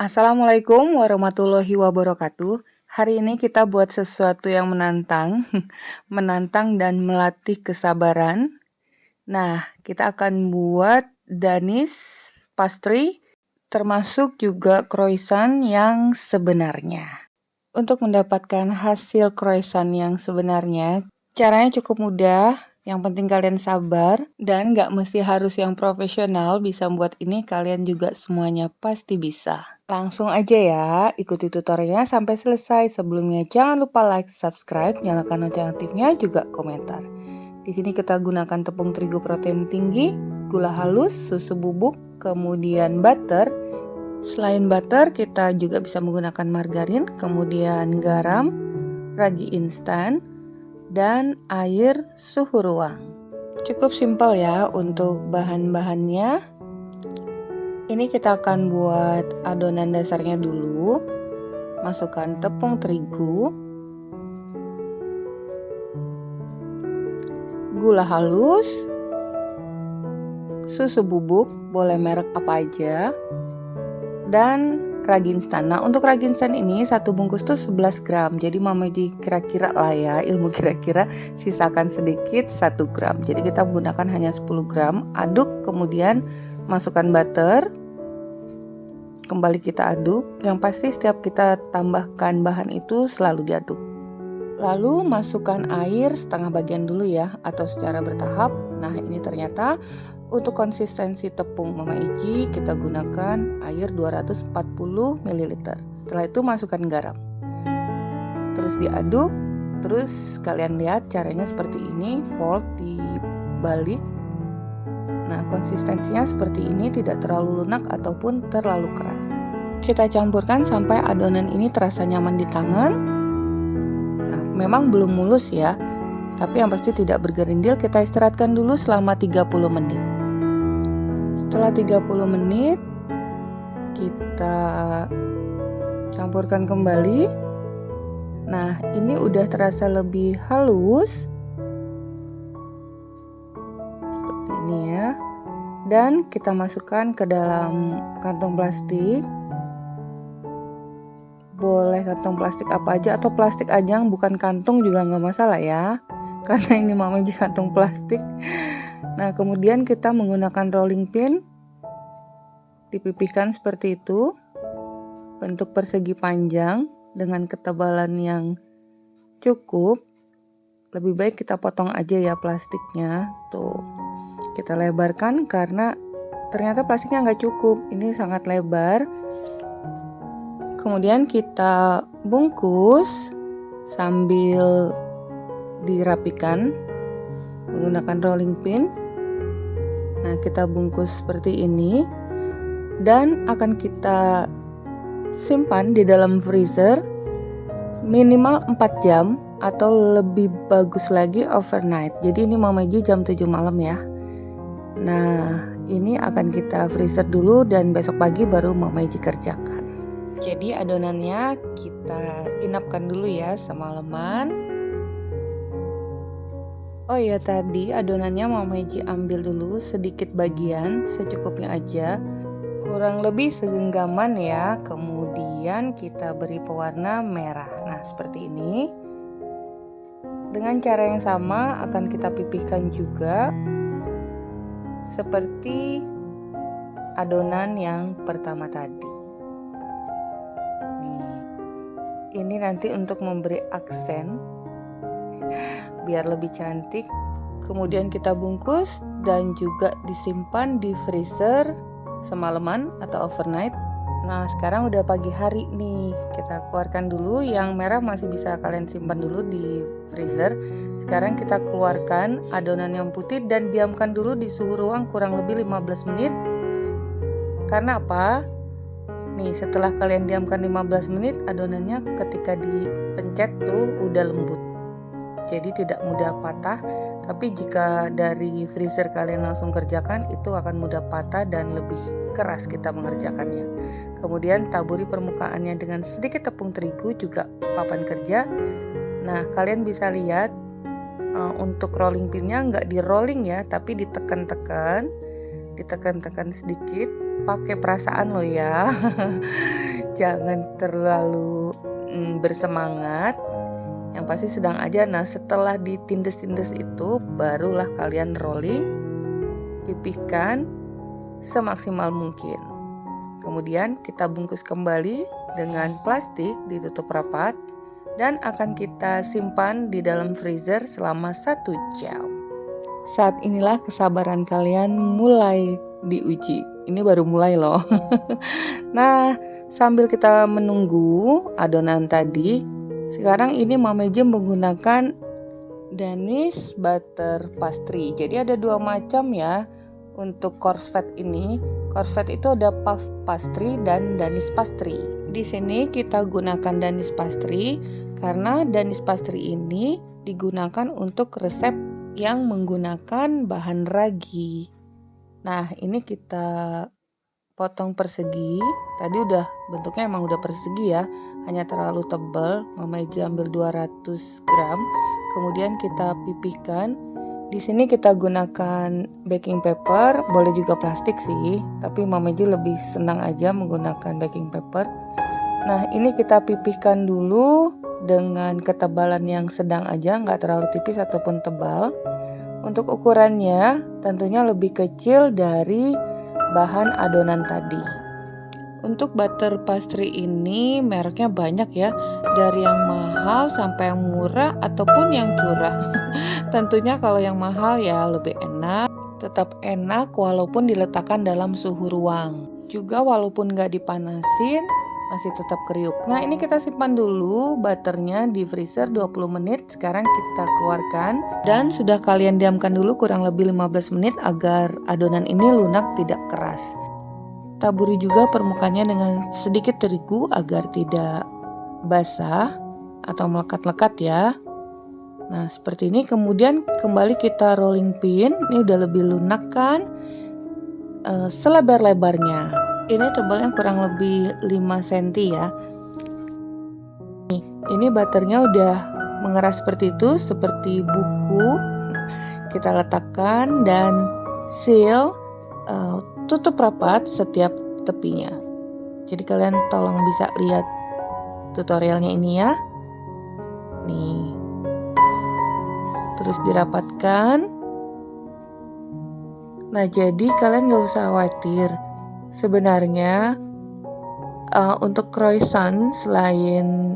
Assalamualaikum warahmatullahi wabarakatuh. Hari ini kita buat sesuatu yang menantang, menantang dan melatih kesabaran. Nah, kita akan buat Danish pastry, termasuk juga croissant yang sebenarnya. Untuk mendapatkan hasil croissant yang sebenarnya, caranya cukup mudah. Yang penting kalian sabar dan gak mesti harus yang profesional bisa buat ini, kalian juga semuanya pasti bisa. Langsung aja ya, ikuti tutorialnya sampai selesai. Sebelumnya jangan lupa like, subscribe, nyalakan lonceng aktifnya, juga komentar. Di sini kita gunakan tepung terigu protein tinggi, gula halus, susu bubuk, kemudian butter. Selain butter, kita juga bisa menggunakan margarin, kemudian garam, ragi instan, dan air suhu ruang. Cukup simpel ya untuk bahan-bahannya. Ini kita akan buat adonan dasarnya dulu. Masukkan tepung terigu, gula halus, susu bubuk, boleh merek apa aja, dan ragi instan. Nah, untuk ragi instan ini satu bungkus tuh 11 gram. Jadi Mamaji kira-kira lah ya, ilmu kira-kira, sisakan sedikit 1 gram. Jadi kita menggunakan hanya 10 gram. Aduk, kemudian masukkan butter. Kembali kita aduk. Yang pasti setiap kita tambahkan bahan itu selalu diaduk. Lalu masukkan air setengah bagian dulu ya, atau secara bertahap. Nah, ini ternyata untuk konsistensi tepung Mama Iji kita gunakan air 240 ml. Setelah itu masukkan garam. Terus diaduk. Terus kalian lihat caranya seperti ini, fold dibalik. Nah, konsistensinya seperti ini, tidak terlalu lunak ataupun terlalu keras. Kita campurkan sampai adonan ini terasa nyaman di tangan. Nah, memang belum mulus ya, tapi yang pasti tidak bergerindil. Kita istirahatkan dulu selama 30 menit. Setelah 30 menit, kita campurkan kembali. Nah, ini udah terasa lebih halus. Seperti ini ya. Dan kita masukkan ke dalam kantong plastik. Boleh kantong plastik apa aja, atau plastik aja yang bukan kantung juga nggak masalah ya. Karena ini Mama Iji kantong plastik. Nah, kemudian kita menggunakan rolling pin, dipipihkan seperti itu, bentuk persegi panjang dengan ketebalan yang cukup. Lebih baik kita potong aja ya plastiknya, tuh. Kita lebarkan karena ternyata plastiknya nggak cukup, ini sangat lebar. Kemudian kita bungkus sambil dirapikan menggunakan rolling pin. Nah, kita bungkus seperti ini dan akan kita simpan di dalam freezer minimal 4 jam atau lebih bagus lagi overnight. Jadi ini Mama Iji jam 7 malam ya. Nah, ini akan kita freezer dulu dan besok pagi baru Mama Iji kerjakan. Jadi adonannya kita inapkan dulu ya semalaman. Oh iya, tadi adonannya Mama Iji ambil dulu sedikit bagian, secukupnya aja, kurang lebih segenggaman ya. Kemudian kita beri pewarna merah. Nah, seperti ini. Dengan cara yang sama akan kita pipihkan juga seperti adonan yang pertama tadi. Nih, ini nanti untuk memberi aksen biar lebih cantik. Kemudian kita bungkus dan juga disimpan di freezer semalaman atau overnight. Nah, sekarang udah pagi hari nih. Kita keluarkan dulu. Yang merah masih bisa kalian simpan dulu di freezer. Sekarang kita keluarkan adonan yang putih dan diamkan dulu di suhu ruang kurang lebih 15 menit. Karena apa? Nih, setelah kalian diamkan 15 menit, adonannya ketika dipencet tuh udah lembut. Jadi tidak mudah patah, tapi jika dari freezer kalian langsung kerjakan itu akan mudah patah dan lebih keras kita mengerjakannya. Kemudian taburi permukaannya dengan sedikit tepung terigu, juga papan kerja. Nah, kalian bisa lihat untuk rolling pinnya nggak di rolling ya, tapi ditekan-tekan sedikit, pakai perasaan loh ya. jangan terlalu bersemangat, yang pasti sedang aja. Nah, setelah ditindes-tindes itu barulah kalian rolling, pipihkan semaksimal mungkin. Kemudian kita bungkus kembali dengan plastik, ditutup rapat, dan akan kita simpan di dalam freezer selama 1 jam. Saat inilah kesabaran kalian mulai diuji. Ini baru mulai loh. Nah, sambil kita menunggu adonan tadi, sekarang ini Mama Jem menggunakan Danish butter pastry. Jadi ada 2 macam ya untuk Korsvet ini. Korsvet itu ada puff pastry dan Danish pastry. Di sini kita gunakan Danish pastry karena Danish pastry ini digunakan untuk resep yang menggunakan bahan ragi. Nah, ini kita potong persegi. Tadi udah bentuknya emang udah persegi ya, hanya terlalu tebal. Mama Eji ambil 200 gram. Kemudian kita pipihkan. Di sini kita gunakan baking paper, boleh juga plastik sih, tapi Mama Eji lebih senang aja menggunakan baking paper. Nah, ini kita pipihkan dulu dengan ketebalan yang sedang aja, nggak terlalu tipis ataupun tebal. Untuk ukurannya tentunya lebih kecil dari bahan adonan tadi. Untuk butter pastry ini mereknya banyak ya, dari yang mahal sampai yang murah ataupun yang curah. Tentunya kalau yang mahal ya lebih enak, tetap enak walaupun diletakkan dalam suhu ruang. Juga walaupun nggak dipanasin, masih tetap kriuk. Nah, ini kita simpan dulu butternya di freezer 20 menit. Sekarang kita keluarkan dan sudah kalian diamkan dulu kurang lebih 15 menit agar adonan ini lunak, tidak keras. Taburi juga permukaannya dengan sedikit terigu agar tidak basah atau melekat-lekat ya. Nah, seperti ini. Kemudian kembali kita rolling pin. Ini udah lebih lunak kan, selebar-lebarnya. Ini tebalnya kurang lebih 5 cm ya. Ini butternya udah mengeras seperti itu, seperti buku. Kita letakkan dan seal, tutup rapat setiap tepinya. Jadi kalian tolong bisa lihat tutorialnya ini ya. Nih, terus dirapatkan. Nah, jadi kalian gak usah khawatir. Sebenarnya untuk croissant selain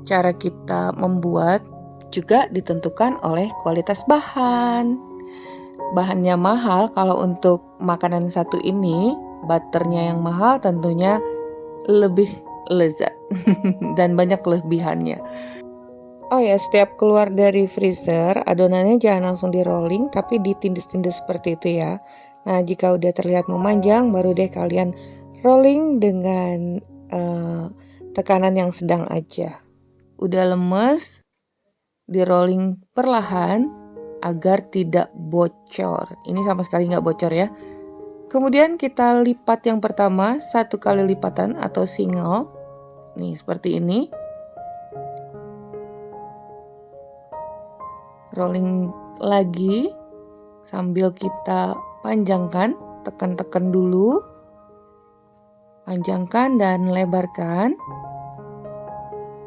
cara kita membuat juga ditentukan oleh kualitas bahan. Bahannya mahal, kalau untuk makanan satu ini butternya yang mahal tentunya lebih lezat dan banyak kelebihannya. Oh ya, setiap keluar dari freezer adonannya jangan langsung di rolling tapi ditindes-tindes seperti itu ya. Nah, jika udah terlihat memanjang baru deh kalian rolling dengan tekanan yang sedang aja. Udah lemes, di rolling perlahan agar tidak bocor. Ini sama sekali nggak bocor ya. Kemudian kita lipat yang pertama 1 kali lipatan atau single. Nih, seperti ini. Rolling lagi sambil kita panjangkan, tekan-tekan dulu, panjangkan dan lebarkan.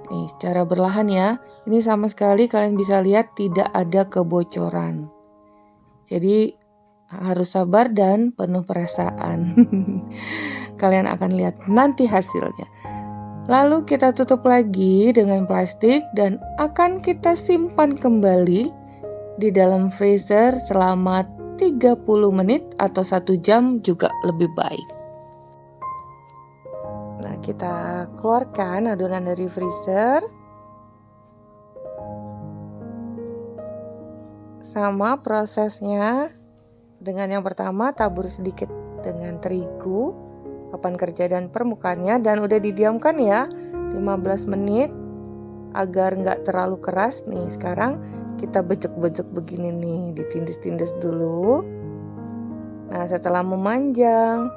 Nih, secara berlahan ya. Ini sama sekali kalian bisa lihat tidak ada kebocoran. Jadi harus sabar dan penuh perasaan. Kalian akan lihat nanti hasilnya. Lalu kita tutup lagi dengan plastik dan akan kita simpan kembali di dalam freezer selama 30 menit atau 1 jam juga lebih baik. Nah, kita keluarkan adonan dari freezer. Sama prosesnya dengan yang pertama, tabur sedikit dengan terigu, papan kerja dan permukaannya, dan udah didiamkan ya 15 menit agar nggak terlalu keras. Nih, sekarang kita bejek-bejek begini nih, ditindes-tindes dulu. Nah, setelah memanjang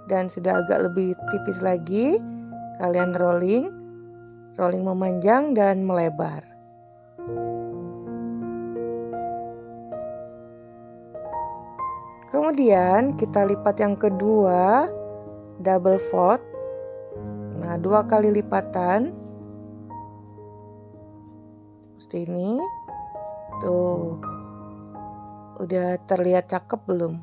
dan sudah agak lebih tipis lagi, kalian rolling memanjang dan melebar. Kemudian kita lipat yang kedua, double fold. Nah, 2 kali lipatan seperti ini. Tuh, udah terlihat cakep belum?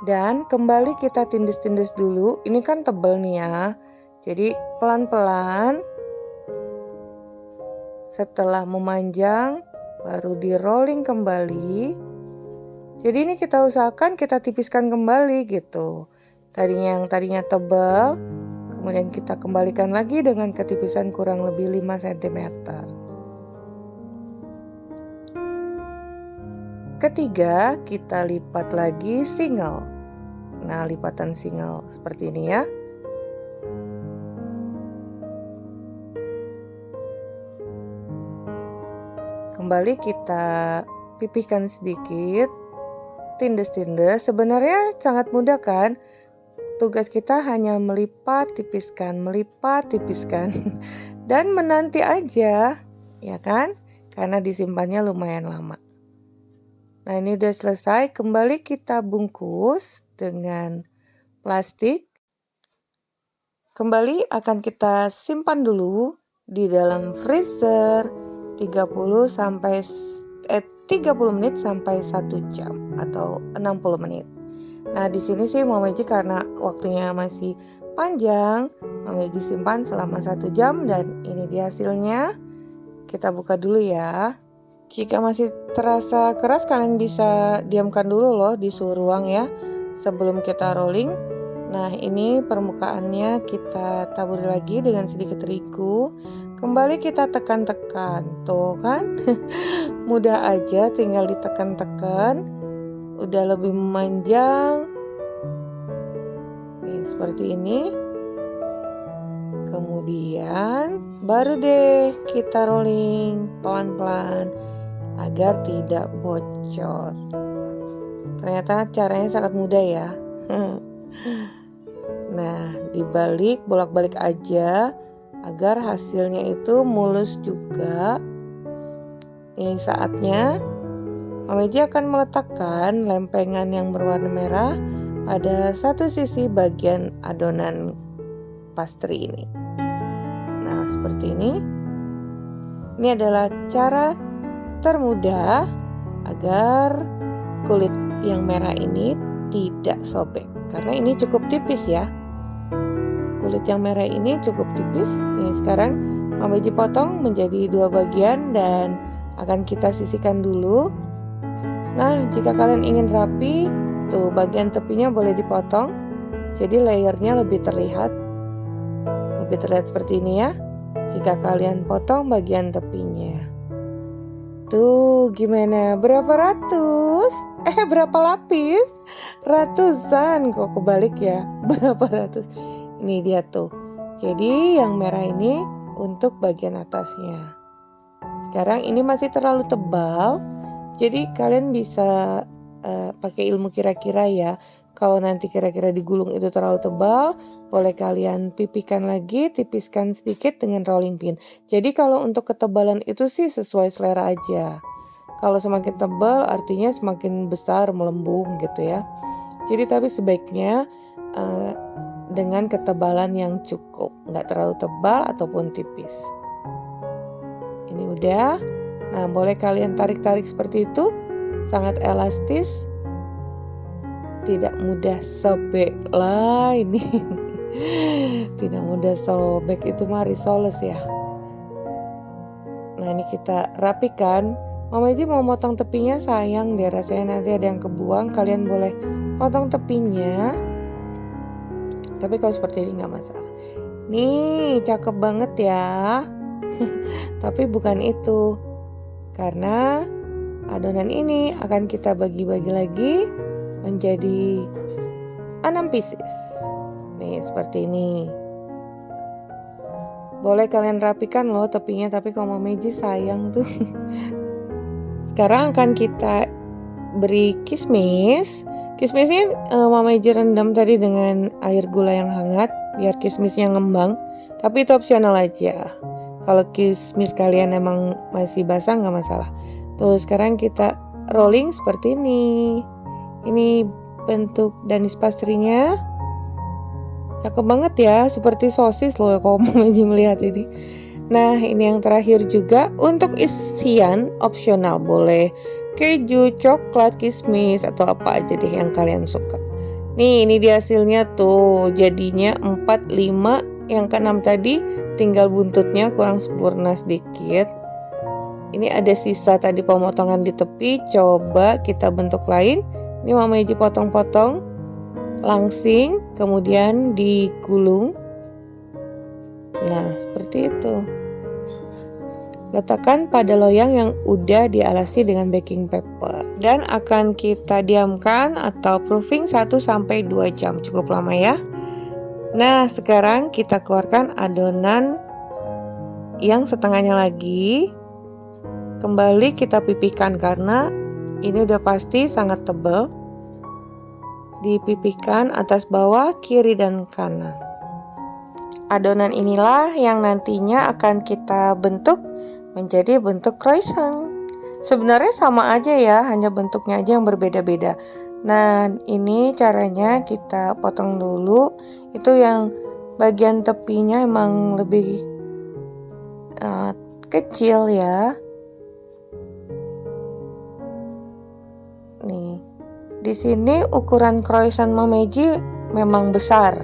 Dan kembali kita tindes-tindes dulu. Ini kan tebel nih ya. Jadi pelan-pelan setelah memanjang baru di rolling kembali. Jadi ini kita usahakan kita tipiskan kembali gitu. Yang tadinya tebal, kemudian kita kembalikan lagi dengan ketipisan kurang lebih 5 cm. Ketiga, kita lipat lagi single. Nah, lipatan single seperti ini ya. Kembali kita pipihkan sedikit, tindes-tindes. Sebenarnya sangat mudah kan? Tugas kita hanya melipat, tipiskan, dan menanti aja, ya kan? Karena disimpannya lumayan lama. Nah, ini udah selesai. Kembali kita bungkus dengan plastik. Kembali akan kita simpan dulu di dalam freezer 30 menit sampai 1 jam atau 60 menit. Nah, di sini sih Mama Meji karena waktunya masih panjang, Mama Meji simpan selama 1 jam dan ini dia hasilnya. Kita buka dulu ya. Jika masih terasa keras, kalian bisa diamkan dulu loh di suhu ruang ya sebelum kita rolling. Nah, ini permukaannya kita taburi lagi dengan sedikit terigu. Kembali kita tekan-tekan. Tuh kan? Mudah aja, tinggal ditekan-tekan. Udah lebih memanjang. Nih, seperti ini. Kemudian baru deh kita rolling pelan-pelan agar tidak bocor. Ternyata caranya sangat mudah ya. Nah, dibalik, bolak-balik aja agar hasilnya itu mulus juga. Ini saatnya Mama Meji akan meletakkan lempengan yang berwarna merah pada satu sisi bagian adonan pastry ini. Nah, seperti ini. Ini adalah cara termudah agar kulit yang merah ini tidak sobek. Karena ini cukup tipis ya. Kulit yang merah ini cukup tipis. Ini sekarang Mama Meji potong menjadi 2 bagian dan akan kita sisihkan dulu. Nah, jika kalian ingin rapi, tuh bagian tepinya boleh dipotong. Jadi layernya lebih terlihat seperti ini ya. Jika kalian potong bagian tepinya. Tuh gimana? Berapa ratus? Berapa lapis? Ratusan, kok kebalik ya? Berapa ratus? Ini dia tuh. Jadi yang merah ini untuk bagian atasnya. Sekarang ini masih terlalu tebal. Jadi kalian bisa pakai ilmu kira-kira ya. Kalau nanti kira-kira digulung itu terlalu tebal, boleh kalian pipihkan lagi, tipiskan sedikit dengan rolling pin. Jadi kalau untuk ketebalan itu sih sesuai selera aja. Kalau semakin tebal artinya semakin besar melembung gitu ya. Jadi tapi sebaiknya dengan ketebalan yang cukup, nggak terlalu tebal ataupun tipis. Ini udah. Nah, boleh kalian tarik-tarik seperti itu, sangat elastis. Tidak mudah sobek lah ini. Tidak mudah sobek, itu mah risoles ya. Nah, ini kita rapikan. Mama Meji mau motong tepinya, sayang deh rasanya nanti ada yang kebuang. Kalian boleh potong tepinya. Tapi kalau seperti ini nggak masalah. Nih, cakep banget ya. Tapi bukan itu. Karena adonan ini akan kita bagi-bagi lagi menjadi 6 pieces. Nih seperti ini. Boleh kalian rapikan loh tepinya, tapi kalau Mama Meji sayang tuh. Sekarang akan kita beri kismis. Kismisnya Mama Meji rendam tadi dengan air gula yang hangat biar kismisnya ngembang. Tapi itu opsional aja. Kalau kismis kalian emang masih basah nggak masalah. Tuh sekarang kita rolling seperti ini. Ini bentuk danis pastrinya. Cakep banget ya, seperti sosis loh kalau Mama Ji melihat ini. Nah, ini yang terakhir juga untuk isian opsional, boleh keju, coklat, kismis, atau apa aja deh yang kalian suka. Nih, ini dia hasilnya tuh, jadinya 4, 5, yang ke-6 tadi tinggal buntutnya kurang sempurna sedikit. Ini ada sisa tadi pemotongan di tepi, coba kita bentuk lain. Ini Mama Ji potong-potong langsing, kemudian digulung. Nah, seperti itu. Letakkan pada loyang yang udah dialasi dengan baking paper dan akan kita diamkan atau proofing 1-2 jam, cukup lama ya. Nah, sekarang kita keluarkan adonan yang setengahnya lagi. Kembali kita pipihkan karena ini udah pasti sangat tebal. Dipipihkan atas bawah, kiri dan kanan. Adonan inilah yang nantinya akan kita bentuk menjadi bentuk croissant. Sebenarnya sama aja ya, hanya bentuknya aja yang berbeda-beda. Nah, ini caranya kita potong dulu. Itu yang bagian tepinya emang lebih kecil ya. Nih, di sini ukuran croissant Mama Ji memang besar.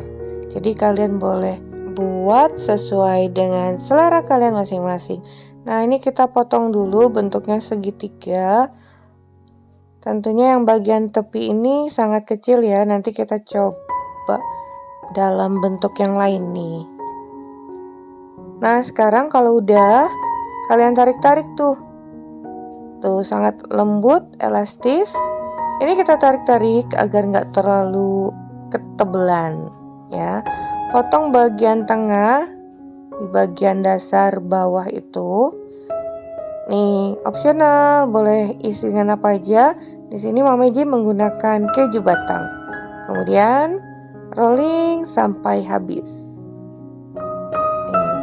Jadi kalian boleh buat sesuai dengan selera kalian masing-masing. Nah, ini kita potong dulu bentuknya segitiga. Tentunya yang bagian tepi ini sangat kecil ya. Nanti kita coba dalam bentuk yang lain nih. Nah, sekarang kalau udah, kalian tarik-tarik tuh. Tuh, sangat lembut, elastis. Ini kita tarik-tarik agar nggak terlalu ketebelan ya. Potong bagian tengah di bagian dasar bawah itu. Nih, opsional, boleh isi dengan apa aja. Di sini Mama Ji menggunakan keju batang. Kemudian rolling sampai habis. Nih,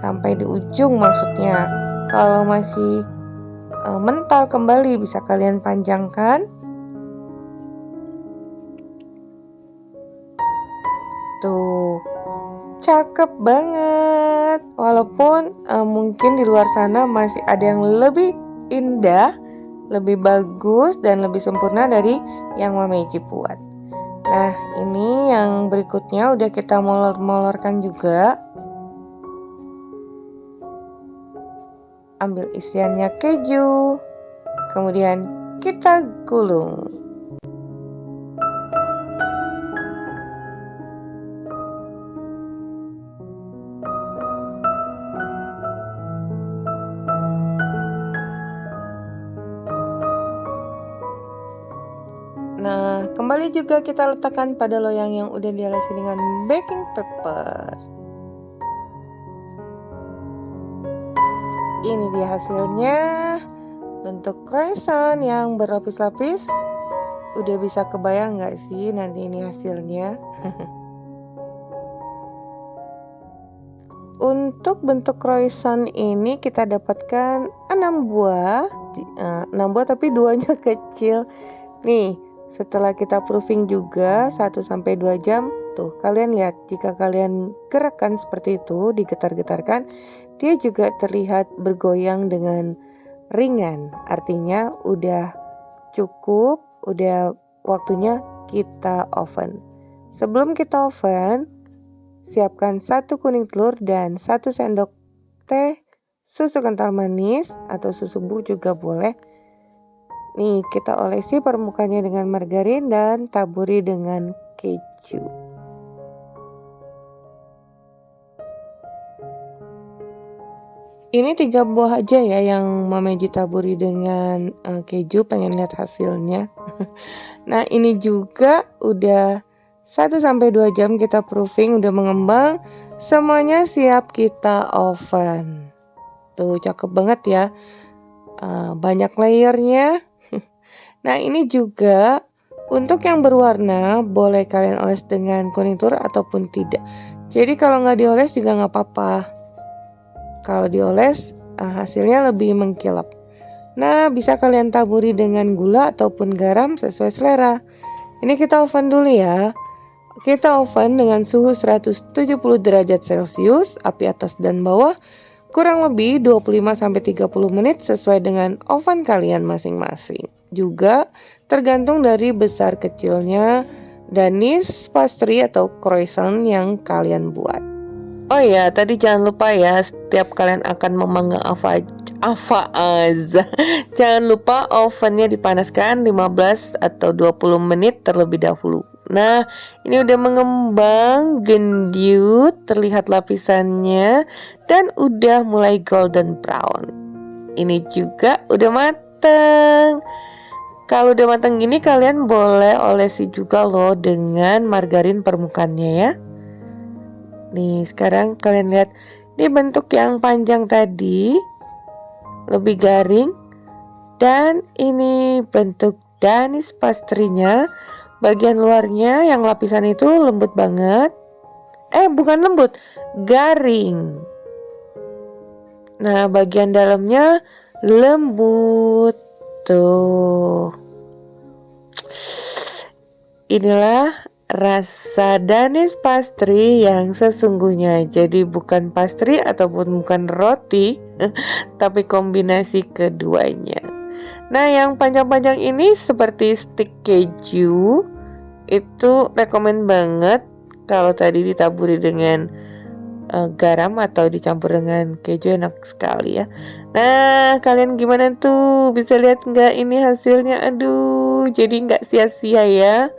sampai di ujung maksudnya. Kalau masih mental kembali bisa kalian panjangkan. Tuh, cakep banget. Walaupun mungkin di luar sana masih ada yang lebih indah, lebih bagus dan lebih sempurna dari yang Mama Ji buat. Nah, ini yang berikutnya udah kita molor-molorkan juga. Ambil isiannya keju, kemudian kita gulung. Nah, kembali juga kita letakkan pada loyang yang udah dialasi dengan baking paper. Ini dia hasilnya, bentuk croissant yang berlapis-lapis. Udah bisa kebayang nggak sih nanti ini hasilnya? Untuk bentuk croissant ini kita dapatkan 6 buah, 6 buah tapi 2-nya kecil. Nih, setelah kita proofing juga 1-2 jam, tuh kalian lihat jika kalian gerakkan seperti itu, digetar-getarkan, dia juga terlihat bergoyang dengan ringan. Artinya udah cukup, udah waktunya kita oven. Sebelum kita oven, siapkan 1 kuning telur dan 1 sendok teh susu kental manis atau susu bubuk juga boleh. Nih, kita olesi permukaannya dengan margarin dan taburi dengan keju. Ini 3 buah aja ya yang Mama Ji taburi dengan keju, pengen lihat hasilnya. Nah, ini juga udah 1-2 jam kita proofing, udah mengembang. Semuanya siap kita oven. Tuh, cakep banget ya. Banyak layernya. Nah, ini juga untuk yang berwarna boleh kalian oles dengan kuning telur ataupun tidak. Jadi kalau nggak dioles juga nggak apa-apa. Kalau dioles hasilnya lebih mengkilap. Nah, bisa kalian taburi dengan gula ataupun garam sesuai selera. Ini kita oven dulu ya. Kita oven dengan suhu 170 derajat Celcius, api atas dan bawah, kurang lebih 25-30 menit sesuai dengan oven kalian masing-masing. Juga tergantung dari besar kecilnya Danish pastry atau croissant yang kalian buat. Oh ya, tadi jangan lupa ya, setiap kalian akan memanggang jangan lupa ovennya dipanaskan 15 atau 20 menit terlebih dahulu. Nah, ini udah mengembang, gendut, terlihat lapisannya, dan udah mulai golden brown. Ini juga udah mateng. Kalau udah mateng gini, kalian boleh olesi juga loh dengan margarin permukaannya ya. Nih, sekarang kalian lihat, ini bentuk yang panjang tadi lebih garing, dan ini bentuk Danish pastry-nya. Bagian luarnya yang lapisan itu lembut banget. Bukan lembut, garing. Nah, bagian dalamnya lembut. Tuh. Inilah rasa Danish pastry yang sesungguhnya. Jadi bukan pastry ataupun bukan roti, tapi kombinasi keduanya. Nah, yang panjang-panjang ini seperti stick keju, itu rekomen banget kalau tadi ditaburi dengan garam atau dicampur dengan keju, enak sekali ya. Nah, kalian gimana tuh? Bisa lihat nggak ini hasilnya? Aduh, jadi nggak sia-sia ya.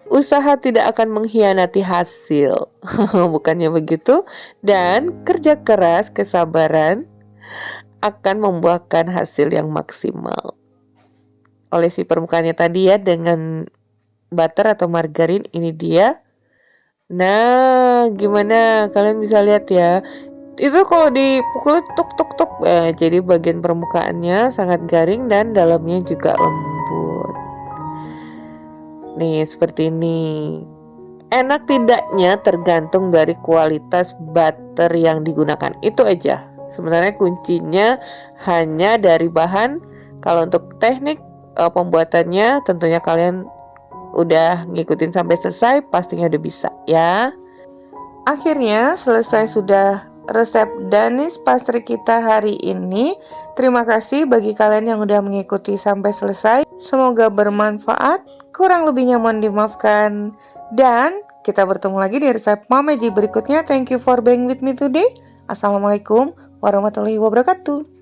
Usaha tidak akan mengkhianati hasil. Bukannya begitu. Dan kerja keras, kesabaran akan membuahkan hasil yang maksimal. Olesi permukaannya tadi ya dengan butter atau margarin, ini dia. Nah, gimana? Kalian bisa lihat ya. Itu kalau dipukul tuk tuk tuk, jadi bagian permukaannya sangat garing dan dalamnya juga lembut. Nih, seperti ini. Enak tidaknya tergantung dari kualitas butter yang digunakan. Itu aja. Sebenarnya kuncinya hanya dari bahan. Kalau untuk teknik pembuatannya tentunya kalian udah ngikutin sampai selesai, pastinya udah bisa ya. Akhirnya selesai sudah resep Danish pastry kita hari ini. Terima kasih bagi kalian yang udah mengikuti sampai selesai. Semoga bermanfaat. Kurang lebihnya mohon dimaafkan. Dan kita bertemu lagi di resep Mama Ji berikutnya. Thank you for being with me today. Assalamualaikum warahmatullahi wabarakatuh.